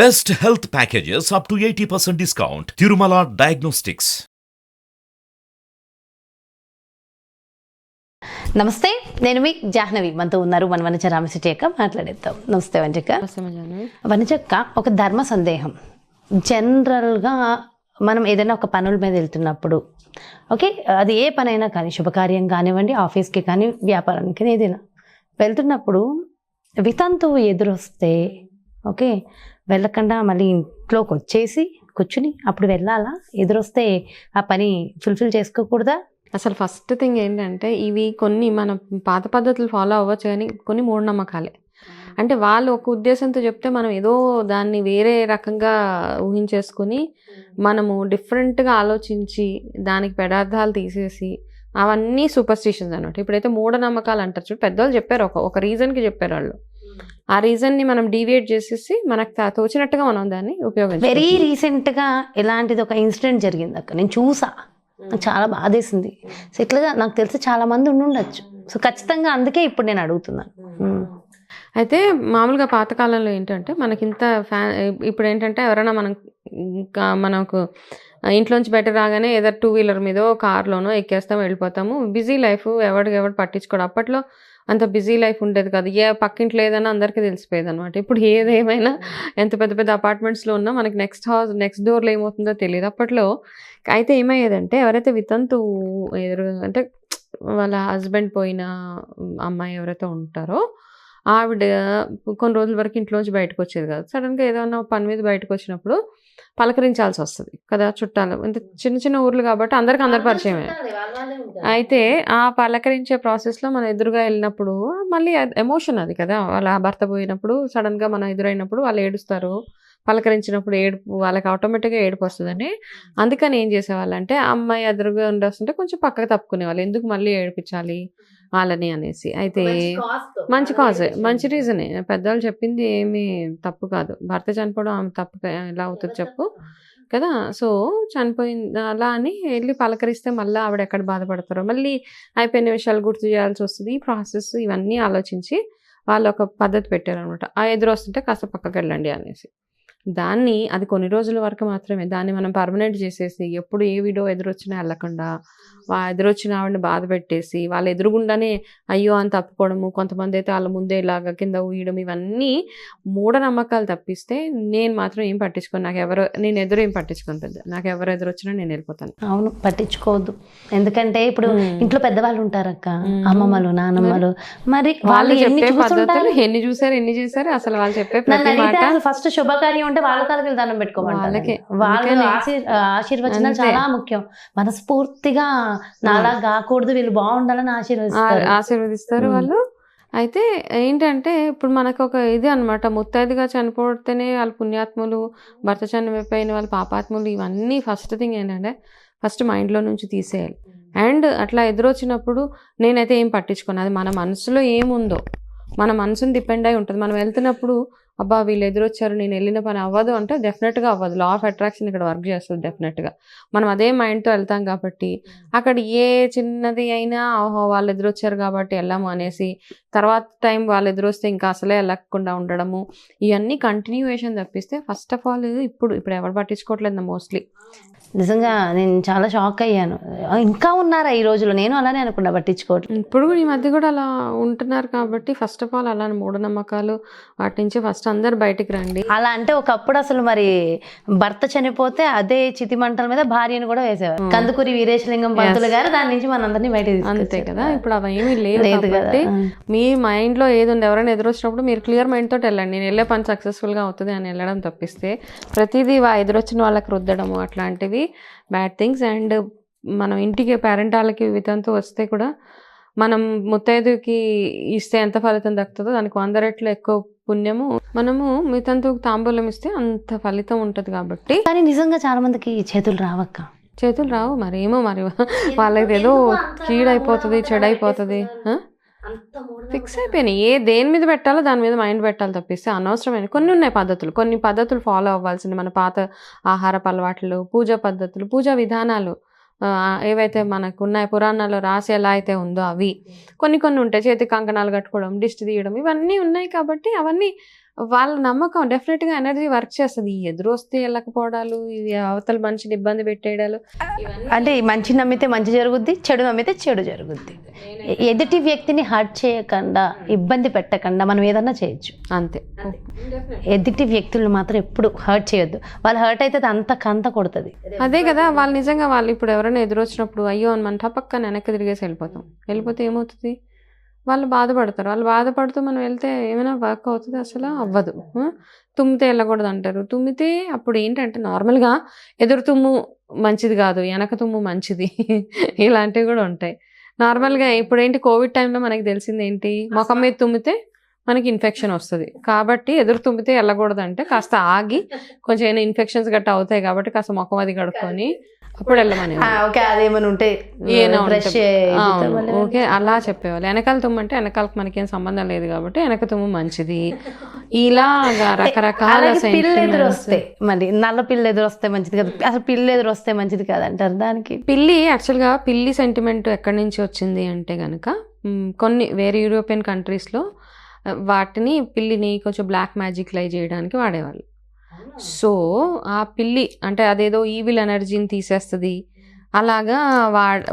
Best health packages up to 80% discount. Tirumala Diagnostics. నమస్తే, నేను మీ జాహ్నవి. మనతో ఉన్నారు మన వనజ రామశెట్టి అక్క. మాట్లాడేద్దాం. నమస్తే వనజక్క. వనజక్క, ఒక ధర్మ సందేహం. జనరల్గా మనం ఏదైనా ఒక పనుల మీద వెళ్తున్నప్పుడు, ఓకే, అది ఏ పనైనా కానీ, శుభకార్యం కానివ్వండి, ఆఫీస్కి కానీ, వ్యాపారానికి ఏదైనా వెళ్తున్నప్పుడు వితంతువు ఎదురొస్తే, ఓకే, వెళ్ళకుండా మళ్ళీ ఇంట్లోకి వచ్చేసి కూర్చుని అప్పుడు వెళ్ళాలా? ఎదురొస్తే ఆ పని ఫుల్ఫిల్ చేసుకోకూడదా? అసలు ఫస్ట్ థింగ్ ఏంటంటే, ఇవి కొన్ని మన పాత పద్ధతులు ఫాలో అవ్వచ్చు, కానీ కొన్ని మూఢనమ్మకాలే. అంటే వాళ్ళు ఒక ఉద్దేశంతో చెప్తే మనం ఏదో దాన్ని వేరే రకంగా ఊహించేసుకుని మనము డిఫరెంట్గా ఆలోచించి దానికి పెడార్థాలు తీసేసి అవన్నీ సూపర్స్టిషన్స్ అనమాట. ఇప్పుడైతే మూఢనమ్మకాలు అంటారు చూడు, పెద్దవాళ్ళు చెప్పారు, ఒక రీజన్కి చెప్పారు వాళ్ళు. ఆ రీజన్ని మనం డీవియేట్ చేసేసి మనకు తోచినట్టుగా మనం దాన్ని ఉపయోగించాలి. వెరీ రీసెంట్గా ఇలాంటిది ఒక ఇన్సిడెంట్ జరిగింది అక్క, నేను చూసా, నాకు చాలా బాధేసింది. సో ఇట్లాగా నాకు తెలిసి చాలా మంది ఉండొచ్చు. సో ఖచ్చితంగా అందుకే ఇప్పుడు నేను అడుగుతున్నాను. అయితే మామూలుగా పాతకాలంలో ఏంటంటే మనకింత ఇప్పుడు ఏంటంటే ఎవరైనా మనకు ఇంట్లోంచి బయట రాగానే ఏదో 2 వీలర్ మీదో కార్లోనో ఎక్కేస్తాం, వెళ్ళిపోతాము. బిజీ లైఫ్, ఎవరు పట్టించుకోడు. అప్పట్లో అంత బిజీ లైఫ్ ఉండేది కాదు. ఏ పక్కింట్లో ఏదైనా అందరికీ తెలిసిపోయేది అనమాట. ఇప్పుడు ఏదేమైనా ఎంత పెద్ద పెద్ద అపార్ట్మెంట్స్లో ఉన్నా మనకి నెక్స్ట్ డోర్లో ఏమవుతుందో తెలియదు. అప్పట్లో అయితే ఏమయ్యేదంటే, ఎవరైతే వితంతువు అంటే వాళ్ళ హస్బెండ్ పోయిన అమ్మాయి ఎవరైతే ఉంటారో ఆవిడ కొన్ని రోజుల వరకు ఇంట్లోంచి బయటకు వచ్చేది కాదు. సడన్గా ఏదైనా పని మీద బయటకు వచ్చినప్పుడు పలకరించాల్సి వస్తుంది కదా చుట్టాలు. ఇంత చిన్న చిన్న ఊర్లు కాబట్టి అందరు పరిచయమే. అయితే ఆ పలకరించే ప్రాసెస్లో మనం ఎదురుగా వెళ్ళినప్పుడు మళ్ళీ ఎమోషన్ అది కదా, వాళ్ళ భర్త పోయినప్పుడు సడన్గా మనం ఎదురైనప్పుడు వాళ్ళు ఏడుస్తారు. పలకరించినప్పుడు ఏడుపు, వాళ్ళకి ఆటోమేటిక్గా ఏడుపు వస్తుందని. అందుకని ఏం చేసేవాళ్ళంటే, అమ్మాయి ఎదురుగా ఉండొస్తుంటే కొంచెం పక్కకు తప్పుకునేవాళ్ళు, ఎందుకు మళ్ళీ ఏడిపించాలి వాళ్ళని అనేసి. అయితే మంచి కాజే, మంచి రీజనే, పెద్దవాళ్ళు చెప్పింది ఏమీ తప్పు కాదు. భర్త చనిపోవడం ఆమె తప్పు ఎలా అవుతుంది చెప్పు కదా. సో చనిపోయింది అలా అని వెళ్ళి పలకరిస్తే మళ్ళీ ఆవిడ ఎక్కడ బాధపడతారో, మళ్ళీ అయిపోయిన విషయాలు గుర్తు చేయాల్సి వస్తుంది. ఈ ప్రాసెస్ ఇవన్నీ ఆలోచించి వాళ్ళు ఒక పద్ధతి పెట్టారనమాట. ఆ ఎదురు వస్తుంటే కాస్త పక్కకి వెళ్ళండి అనేసి. అది కొన్ని రోజుల వరకు మాత్రమే. దాన్ని మనం పర్మనెంట్ చేసేసి ఎప్పుడు ఏ వీడియో ఎదురొచ్చినా వెళ్ళకుండా, ఎదురొచ్చిన ఆవిడని బాధ పెట్టేసి వాళ్ళ ఎదురుగుండానే అయ్యో అని తప్పుకోవడము, కొంతమంది అయితే వాళ్ళ ముందే ఇలాగ కింద ఊయడం, ఇవన్నీ మూఢనమ్మకాలు తప్పిస్తే నేను మాత్రం ఏం పట్టించుకోను. నేను ఏం పట్టించుకోను. నాకు ఎవరు ఎదురొచ్చినా నేను వెళ్ళిపోతాను. అవును, పట్టించుకోవద్దు. ఎందుకంటే ఇప్పుడు ఇంట్లో పెద్దవాళ్ళు ఉంటారక్క, అమ్మమ్మలు, నానమ్మలు, మరి వాళ్ళు ఎన్ని చూసారు అసలు వాళ్ళు చెప్పే ప్రతి మాట. ఫస్ట్ శుభకార్యం అంటే వాళ్ళ కాళ్ళకి దండం పెట్టుకోవాలి. వాళ్ళ ఆశీర్వచనాలు చాలా ముఖ్యం. మనస్ఫూర్తిగా నాలా కాకూడదు, వీళ్ళు బాగుండాలని ఆశీర్వదిస్తారు వాళ్ళు. అయితే ఏంటంటే ఇప్పుడు మనకు ఒక ఇది అనమాట, ముత్తైదుగా చనిపోతేనే వాళ్ళు పుణ్యాత్ములు, భర్త చనిపోయిన వాళ్ళు పాపాత్ములు. ఇవన్నీ ఫస్ట్ థింగ్ ఏంటంటే ఫస్ట్ మైండ్లో నుంచి తీసేయాలి. అండ్ అట్లా ఎదురొచ్చినప్పుడు నేనైతే ఏం పట్టించుకోను. అది మన మనసులో ఏముందో, మన మనసుని డిపెండ్ అయి ఉంటుంది. మనం వెళ్తున్నప్పుడు అబ్బా వీళ్ళు ఎదురొచ్చారు, నేను వెళ్ళిన పని అవ్వదు అంటే డెఫినెట్గా అవ్వదు. లా ఆఫ్ అట్రాక్షన్ ఇక్కడ వర్క్ చేస్తుంది డెఫినెట్గా. మనం అదే మైండ్తో వెళ్తాం కాబట్టి అక్కడ ఏ చిన్నది అయినా ఓహో వాళ్ళు ఎదురొచ్చారు కాబట్టి వెళ్ళాము అనేసి తర్వాత టైం వాళ్ళు ఎదురొస్తే ఇంకా అసలే వెళ్ళకుండా ఉండడము, ఇవన్నీ కంటిన్యూయేషన్ తప్పిస్తే ఫస్ట్ ఆఫ్ ఆల్ ఇప్పుడు ఎవరు పట్టించుకోవట్లేదు మోస్ట్లీ. నిజంగా నేను చాలా షాక్ అయ్యాను. ఇంకా ఉన్నారా ఈ రోజులో? నేను అలానే అనుకున్నా, పట్టించుకోవట్లేదు. ఇప్పుడు ఈ మధ్య కూడా అలా ఉంటున్నారు కాబట్టి ఫస్ట్ ఆఫ్ ఆల్ అలానే మూఢనమ్మకాలు వాటి నుంచి ఫస్ట్ అందరు బయటికి రండి. అలా అంటే ఒకప్పుడు అసలు మరి భర్త చనిపోతే అదే చితి మంటల మీద భార్యను కూడా వేసేవారు. కందుకూరి వీరేశలింగం పంతులు గారు దాని నుంచి మనందరినీ బయట అంతే కదా. ఇప్పుడు అవేమీ లేదు కాబట్టి మీ మైండ్లో ఏది ఉంది, ఎవరైనా ఎదురొచ్చినప్పుడు మీరు క్లియర్ మైండ్ తోటి వెళ్ళండి, నేను వెళ్ళే పని సక్సెస్ఫుల్గా అవుతుంది అని వెళ్ళడం తప్పిస్తే ప్రతిదీ ఎదురొచ్చిన వాళ్ళకి రుద్దడము అట్లాంటివి బ్యాడ్ థింగ్స్. అండ్ మనం ఇంటికి పేరెంటాలకి వితంతు వస్తే కూడా మనం ముత్తైదుకి ఇస్తే ఎంత ఫలితం దక్కుతుందో దానికి 100 రెట్లు ఎక్కువ పుణ్యము. మనము వితంతువుకి తాంబూలం ఇస్తే అంత ఫలితం ఉంటుంది కాబట్టి. కానీ నిజంగా చాలా మందికి చేతులు రావు. మరేమో మరి వాళ్ళకి ఏదో కీడైపోతుంది, చెడైపోతుంది, ఫిక్స్ అయిపోయినాయి. దేని మీద పెట్టాలో దాని మీద మైండ్ పెట్టాలి తప్పిస్తే అనవసరమైన కొన్ని ఉన్నాయి పద్ధతులు. కొన్ని పద్ధతులు ఫాలో అవ్వాల్సింది, మన పాత ఆహారపు అలవాట్లు, పూజా పద్ధతులు, పూజా విధానాలు ఏవైతే మనకు ఉన్నాయి పురాణాల్లో రాసి ఎలా అయితే ఉందో అవి కొన్ని ఉంటాయి. చేతి కంకణాలు కట్టుకోవడం, దిష్టి తీయడం, ఇవన్నీ ఉన్నాయి కాబట్టి అవన్నీ వాళ్ళ నమ్మకం డెఫినెట్గా ఎనర్జీ వర్క్ చేస్తుంది. ఈ ఎదురు వస్తే వెళ్ళకపోవడాలు, ఇవి అవతల మనిషిని ఇబ్బంది పెట్టేయడాలు, అంటే ఈ మంచి నమ్మితే మంచి జరుగుద్ది, చెడు నమ్మితే చెడు జరుగుద్ది. ఎదుటి వ్యక్తిని హర్ట్ చేయకుండా, ఇబ్బంది పెట్టకుండా మనం ఏదన్నా చేయొచ్చు. అంతే. ఎదుటి వ్యక్తులను మాత్రం ఎప్పుడు హర్ట్ చేయొద్దు. వాళ్ళు హర్ట్ అయితే అంత కొడుతుంది. అదే కదా, వాళ్ళు నిజంగా వాళ్ళు ఇప్పుడు ఎవరైనా ఎదురొచ్చినప్పుడు అయ్యో అని మన టపక్కన వెనక్కి తిరిగేసి వెళ్ళిపోతే ఏమవుతుంది? వాళ్ళు బాధపడతారు. వాళ్ళు బాధపడుతూ మనం వెళ్తే ఏమైనా వర్క్ అవుతుంది? అసలు అవ్వదు. తుమ్మితే వెళ్ళకూడదు అంటారు. తుమ్మితే అప్పుడు ఏంటంటే నార్మల్గా ఎదురు తుమ్ము మంచిది కాదు, వెనక తుమ్ము మంచిది, ఇలాంటివి కూడా ఉంటాయి. నార్మల్గా ఇప్పుడు ఏంటి, కోవిడ్ టైంలో మనకి తెలిసింది ఏంటి, ముఖం మీద తుమ్మితే మనకి ఇన్ఫెక్షన్ వస్తుంది. కాబట్టి ఎదురు తుమ్మితే వెళ్ళకూడదు అంటే కాస్త ఆగి, కొంచెం ఏమైనా ఇన్ఫెక్షన్స్ గట్టా అవుతాయి కాబట్టి కాస్త ముఖం అది కడుక్కొని అప్పుడు వెళ్ళమని. అదేమని ఉంటే ఓకే అలా చెప్పేవాళ్ళు. వెనకాల తుమ్ము అంటే వెనకాలకు మనకేం సంబంధం లేదు కాబట్టి వెనక తుమ్ము మంచిది. ఇలాగా రకరకాల పిల్ల ఎదురు వస్తే, మరి నల్ల పిల్ల ఎదురు వస్తే మంచిది కదా, అసలు పిల్ల ఎదురు వస్తే మంచిది కాదంటారు. దానికి పిల్లి యాక్చువల్గా పిల్లి సెంటిమెంట్ ఎక్కడి నుంచి వచ్చింది అంటే కనుక, కొన్ని వేరే యూరోపియన్ కంట్రీస్లో వాటిని పిల్లిని కొంచెం బ్లాక్ మ్యాజిక్ లై చేయడానికి వాడేవాళ్ళు. సో ఆ పిల్లి అంటే అదేదో ఈవిల్ ఎనర్జీని తీసేస్తుంది అలాగా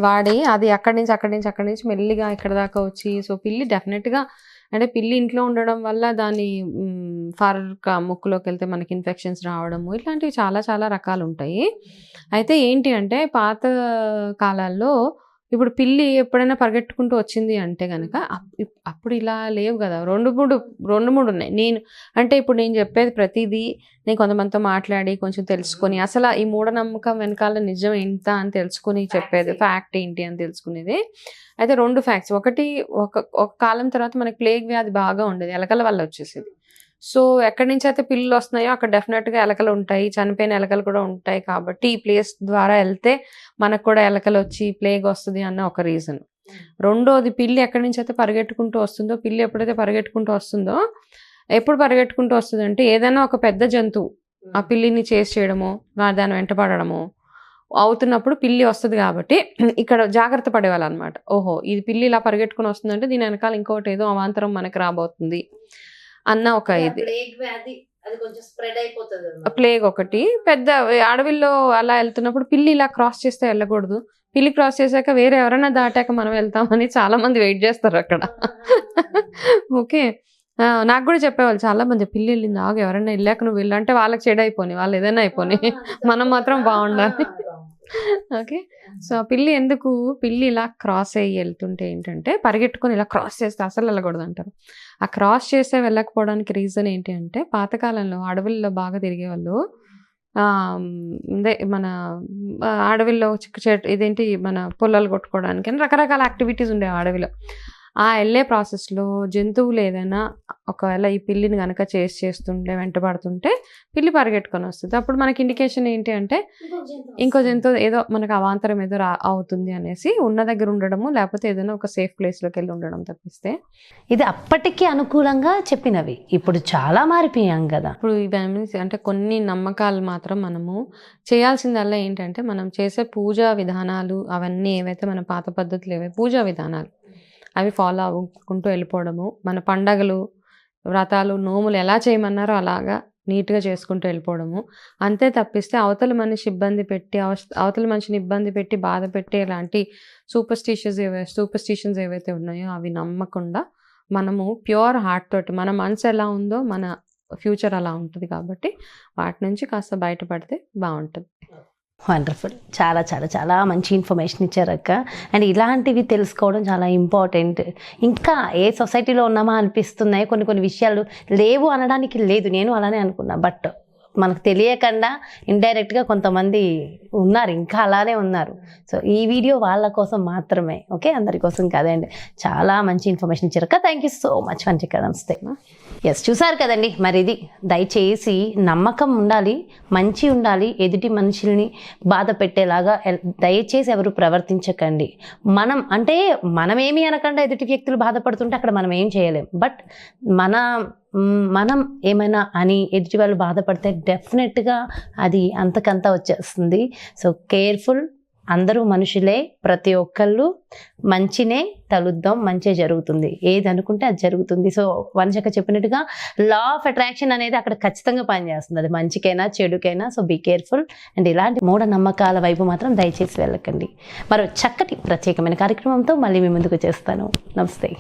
వాడి అది అక్కడి నుంచి మెల్లిగా ఇక్కడ దాకా వచ్చి, సో పిల్లి డెఫినెట్గా అంటే పిల్లి ఇంట్లో ఉండడం వల్ల దాని ముక్కులోకి వెళ్తే మనకి ఇన్ఫెక్షన్స్ రావడము ఇట్లాంటివి చాలా చాలా రకాలు ఉంటాయి. అయితే ఏంటి అంటే పాత కాలాల్లో ఇప్పుడు పిల్లి ఎప్పుడైనా పరిగెట్టుకుంటూ వచ్చింది అంటే కనుక అప్పుడు ఇలా లేవు కదా, రెండు మూడు ఉన్నాయి. ఇప్పుడు నేను చెప్పేది ప్రతిదీ నేను కొంతమందితో మాట్లాడి కొంచెం తెలుసుకొని అసలు ఈ మూఢనమ్మకం వెనకాల నిజం ఎంత అని తెలుసుకుని చెప్పేది, ఫ్యాక్ట్ ఏంటి అని తెలుసుకునేది. అయితే 2 ఫ్యాక్ట్స్. ఒకటి, ఒక కాలం తర్వాత మనకి ప్లేగ్ వ్యాధి బాగా ఉండేది, ఎలకల వల్ల వచ్చేసేది. సో ఎక్కడి నుంచి అయితే పిల్లులు వస్తున్నాయో అక్కడ డెఫినెట్గా ఎలకలు ఉంటాయి, చనిపోయిన ఎలకలు కూడా ఉంటాయి. కాబట్టి ఈ ప్లేస్ ద్వారా వెళ్తే మనకు కూడా ఎలకలు వచ్చి ప్లేగ్ వస్తుంది అన్న ఒక రీజన్. రెండోది, పిల్లి ఎక్కడి నుంచి అయితే పరిగెట్టుకుంటూ వస్తుందో, పిల్లి ఎప్పుడైతే పరిగెట్టుకుంటూ వస్తుందో, ఎప్పుడు పరిగెట్టుకుంటూ వస్తుంది అంటే ఏదైనా ఒక పెద్ద జంతువు ఆ పిల్లిని చేసి చేయడమో దాన్ని వెంటపడడమో అవుతున్నప్పుడు పిల్లి వస్తుంది. కాబట్టి ఇక్కడ జాగ్రత్త పడేవాళ్ళు అనమాట. ఓహో ఇది పిల్లి ఇలా పరిగెట్టుకుని వస్తుందంటే దీని వెనకాల ఇంకోటి ఏదో అవాంతరం మనకి రాబోతుంది అన్న ఒక ఇది. ప్లేగ్ ఒకటి. పెద్ద అడవిలో అలా వెళ్తున్నప్పుడు పిల్లి ఇలా క్రాస్ చేస్తే వెళ్ళకూడదు, పిల్లి క్రాస్ చేశాక వేరే ఎవరైనా దాటాక మనం వెళ్తామని చాలా మంది వెయిట్ చేస్తారు అక్కడ. ఓకే, నాకు కూడా చెప్పేవాళ్ళు చాలా మంది, పిల్లి వెళ్ళింది ఆగు, ఎవరైనా వెళ్ళాక నువ్వు వెళ్ళంటే వాళ్ళకి చెడు అయిపోయి, వాళ్ళు ఏదైనా అయిపోయి, మనం మాత్రం బాగుండాలి. ఓకే, సో పిల్లి ఇలా క్రాస్ అయ్యి వెళ్తుంటే ఏంటంటే పరిగెట్టుకొని ఇలా క్రాస్ చేస్తే అసలు వెళ్ళకూడదు అంటారు. ఆ క్రాస్ చేస్తే వెళ్ళకపోవడానికి రీజన్ ఏంటి అంటే పాతకాలంలో అడవుల్లో బాగా తిరిగేవాళ్ళు, మన అడవిలో ఇదేంటి మన పొలాలు కొట్టుకోవడానికి రకరకాల యాక్టివిటీస్ ఉండేవి అడవిలో. ఆ వెళ్ళే ప్రాసెస్లో జంతువులు ఏదైనా ఒకవేళ ఈ పిల్లిని కనుక చేస్తుంటే వెంటబడుతుంటే పిల్లి పరిగెట్టుకొని వస్తుంది. అప్పుడు మనకి ఇండికేషన్ ఏంటి అంటే ఇంకో జంతువు ఏదో మనకు అవాంతరం ఏదో అవుతుంది అనేసి ఉన్న దగ్గర ఉండడము, లేకపోతే ఏదైనా ఒక సేఫ్ ప్లేస్లోకి వెళ్ళి ఉండడం తప్పిస్తే. ఇది అప్పటికి అనుకూలంగా చెప్పినవి, ఇప్పుడు చాలా మారిపోయాం కదా. ఇప్పుడు ఇవన్నీ అంటే కొన్ని నమ్మకాలు మాత్రం మనము చేయాల్సిందల్లా ఏంటంటే మనం చేసే పూజా విధానాలు అవన్నీ ఏవైతే మన పాత పద్ధతులు పూజా విధానాలు అవి ఫాలో అవ్వుకుంటూ వెళ్ళిపోవడము, మన పండగలు వ్రతాలు నోములు ఎలా చేయమన్నారో అలాగా నీట్గా చేసుకుంటూ వెళ్ళిపోవడము. అంతే తప్పిస్తే అవతల మనిషిని ఇబ్బంది పెట్టి బాధ పెట్టి ఇలాంటి సూపర్స్టిషన్స్ ఏవైతే ఉన్నాయో అవి నమ్మకుండా మనము ప్యూర్ హార్ట్ తోటి, మన మనసు ఎలా ఉందో మన ఫ్యూచర్ అలా ఉంటుంది. కాబట్టి వాటి నుంచి కాస్త బయటపడితే బాగుంటుంది. వండర్ఫుల్, చాలా చాలా చాలా మంచి ఇన్ఫర్మేషన్ ఇచ్చారు అక్క. అండ్ ఇలాంటివి తెలుసుకోవడం చాలా ఇంపార్టెంట్. ఇంకా ఏ సొసైటీలో ఉన్నామా అనిపిస్తున్నాయి, కొన్ని విషయాలు లేవు అనడానికి లేదు, నేను అలానే అనుకున్నా. బట్ మనకు తెలియకుండా ఇండైరెక్ట్గా కొంతమంది ఉన్నారు, ఇంకా అలానే ఉన్నారు. సో ఈ వీడియో వాళ్ళ కోసం మాత్రమే, ఓకే, అందరి కోసం కాదండి. చాలా మంచి ఇన్ఫర్మేషన్ ఇచ్చారు అక్క. Thank you so much. మంచి కదా, నమస్తే. ఎస్, చూసారు కదండి. మరి ఇది దయచేసి నమ్మకం ఉండాలి, మంచి ఉండాలి, ఎదుటి మనుషుల్ని బాధ పెట్టేలాగా దయచేసి ఎవరు ప్రవర్తించకండి. మనమేమి అనకుండా ఎదుటి వ్యక్తులు బాధపడుతుంటే అక్కడ మనం ఏం చేయలేం. బట్ మనం ఏమైనా అని ఎదుటి వాళ్ళు బాధపడితే డెఫినెట్గా అది అంతకంతా వచ్చేస్తుంది. సో కేర్ఫుల్ అందరూ మనుషులే, ప్రతి ఒక్కళ్ళు మంచినే తలుద్దాం, మంచి జరుగుతుంది, ఏది అనుకుంటే అది జరుగుతుంది. సో వనజక్క చెప్పినట్టుగా లా ఆఫ్ అట్రాక్షన్ అనేది అక్కడ ఖచ్చితంగా పనిచేస్తుంది, అది మంచికైనా చెడుకైనా. So be careful. అండ్ ఇలాంటి మూఢనమ్మకాల వైపు మాత్రం దయచేసి వెళ్ళకండి. మరో చక్కటి ప్రత్యేకమైన కార్యక్రమంతో మళ్ళీ మీ ముందుకు చేస్తాను. నమస్తే.